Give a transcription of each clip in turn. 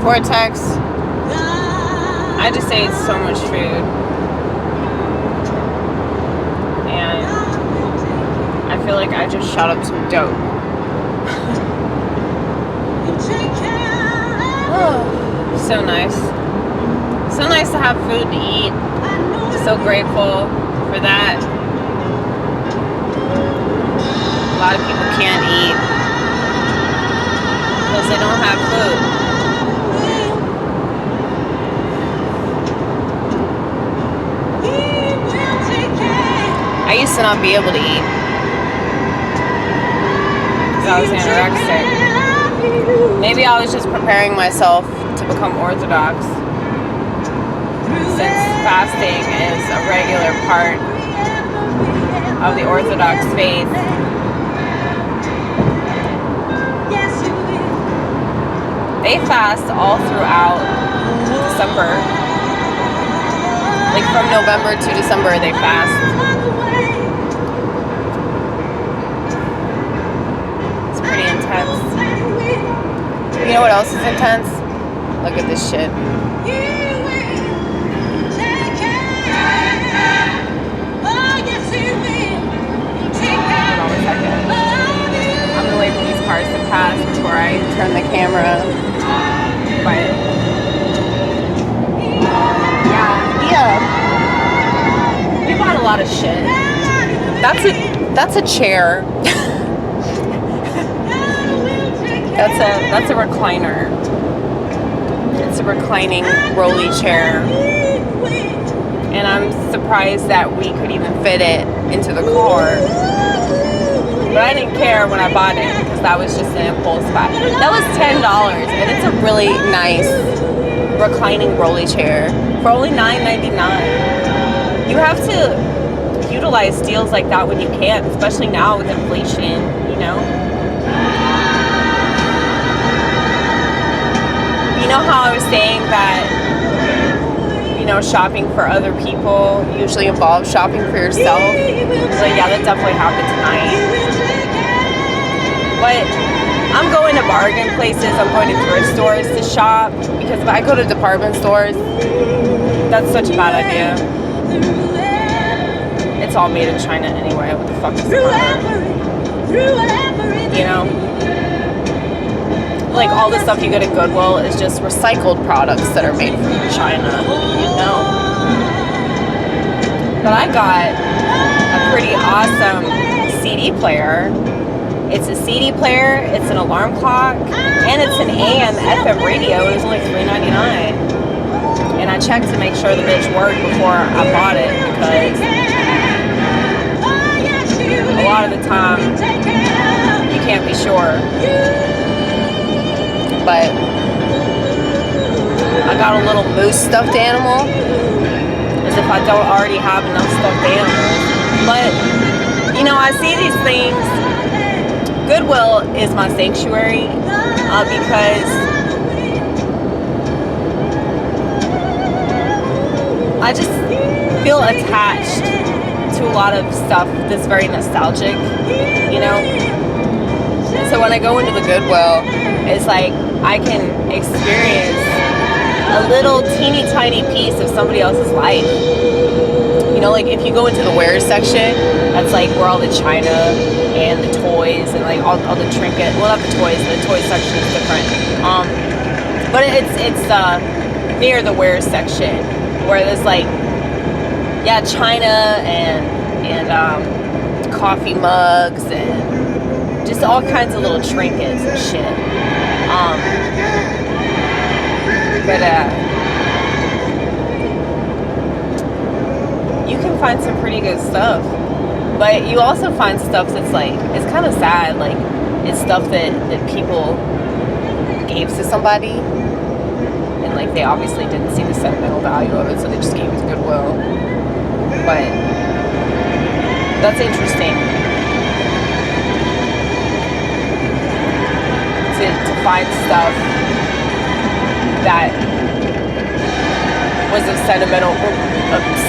Vortex. I just ate so much food. And I feel like I just shot up some dope. Oh, so nice. So nice to have food to eat. So grateful for that. A lot of people can't eat because they don't have food. I used to not be able to eat because I was anorexic. Maybe I was just preparing myself to become orthodox, since fasting is a regular part of the Orthodox faith. They fast all throughout December. Like from November to December they fast. It's pretty intense. You know what else is intense? Look at this shit. I'm gonna wait for these cars to pass before I turn the camera. But yeah. We bought a lot of shit. That's a chair. That's a recliner. It's a reclining rolley chair. And I'm surprised that we could even fit it into the car. But I didn't care when I bought it because that was just an impulse buy. That was $10, and it's a really nice reclining rolley chair for only $9.99. You have to utilize deals like that when you can, especially now with inflation, you know? You know how I was saying that, you know, shopping for other people usually involves shopping for yourself? So yeah, that definitely happened tonight. But I'm going to bargain places, I'm going to thrift stores to shop, because if I go to department stores, that's such a bad idea. It's all made in China anyway. What the fuck is the matter? You know? Like all the stuff you get at Goodwill is just recycled products that are made from China, you know? But I got a pretty awesome CD player. It's a CD player, it's an alarm clock, and it's an AM/FM radio. It was only $3.99. And I checked to make sure the bitch worked before I bought it, because a lot of the time you can't be sure. But I got a little moose stuffed animal, as if I don't already have enough stuffed animals. But, you know, I see these things. Goodwill is my sanctuary, because I just feel attached to a lot of stuff that's very nostalgic, you know? And so when I go into the Goodwill, it's like I can experience a little teeny tiny piece of somebody else's life. You know, like if you go into the wares section, that's like where all the china and the toys and like all the trinkets. Well, not the toys section is different. But it's near the wares section where there's like, yeah, china and coffee mugs and just all kinds of little trinkets and shit. You can find some pretty good stuff, but you also find stuff that's like, it's kind of sad, like it's stuff that people gave to somebody, and like they obviously didn't see the sentimental value of it, so they just gave it to Goodwill. But that's interesting to find stuff that was of sentimental,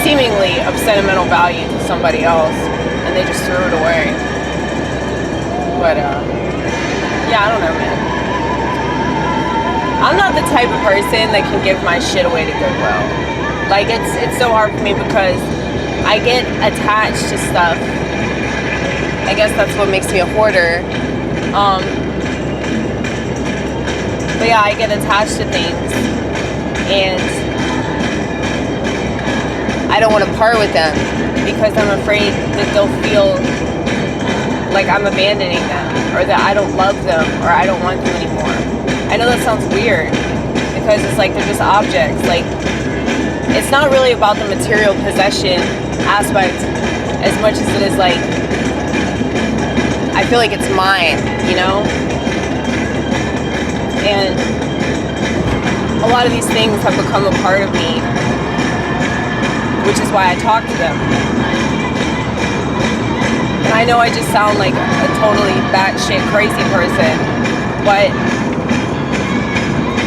seemingly of sentimental value to somebody else, and they just threw it away. But yeah, I don't know, man. I'm not the type of person that can give my shit away to Goodwill. Like, it's so hard for me because I get attached to stuff. I guess that's what makes me a hoarder. But yeah, I get attached to things, and I don't want to part with them because I'm afraid that they'll feel like I'm abandoning them, or that I don't love them, or I don't want them anymore. I know that sounds weird because it's like they're just objects. Like, it's not really about the material possession aspect as much as it is like, I feel like it's mine, you know? And a lot of these things have become a part of me, which is why I talk to them. And I know I just sound like a totally batshit crazy person, but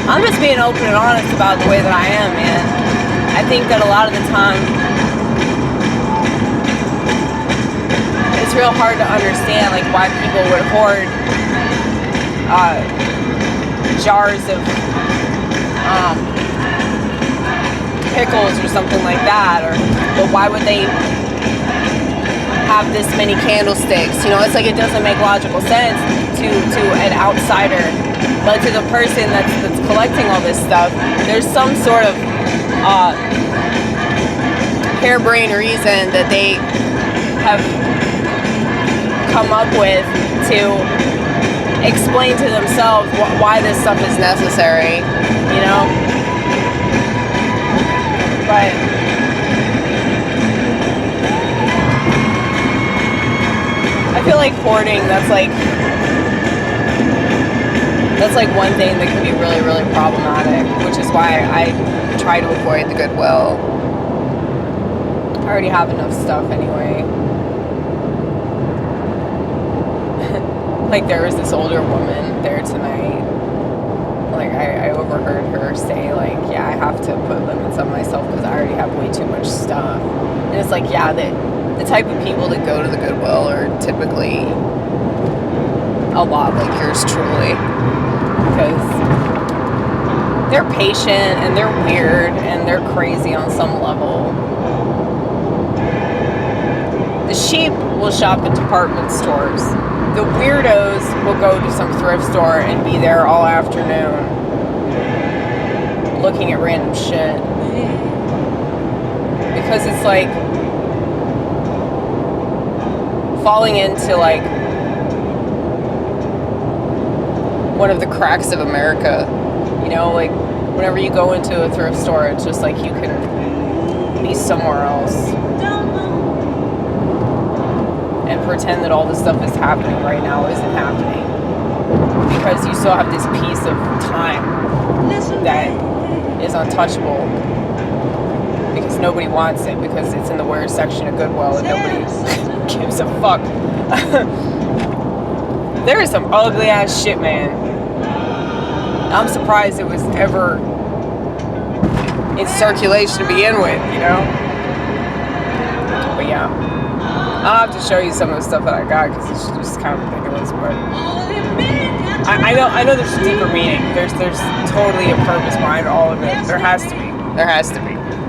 I'm just being open and honest about the way that I am, man. I think that a lot of the time, it's real hard to understand, like, why people would hoard jars of pickles or something like that, or but why would they have this many candlesticks? You know, it's like it doesn't make logical sense to an outsider, but to the person that's collecting all this stuff, there's some sort of harebrained reason that they have come up with to explain to themselves why this stuff is necessary, you know? But I feel like hoarding, that's like one thing that can be really, really problematic, which is why I try to avoid the Goodwill. I already have enough stuff anyway. Like, there was this older woman there tonight. Like, I overheard her say, like, yeah, I have to put limits on myself because I already have way too much stuff. And it's like, yeah, the type of people that go to the Goodwill are typically a lot like yours truly. Because they're patient, and they're weird, and they're crazy on some level. The sheep will shop at department stores. The weirdos will go to some thrift store and be there all afternoon looking at random shit. Because it's like falling into like one of the cracks of America. You know, like whenever you go into a thrift store, it's just like you can be somewhere else and pretend that all this stuff is happening right now isn't happening, because you still have this piece of time that is untouchable, because nobody wants it, because it's in the weird section of Goodwill and nobody gives a fuck. There is some ugly ass shit, man. I'm surprised it was ever in circulation to begin with, you know? But yeah, I'll have to show you some of the stuff that I got because it's just kind of ridiculous. But I know there's a deeper meaning. There's totally a purpose behind all of it. There has to be.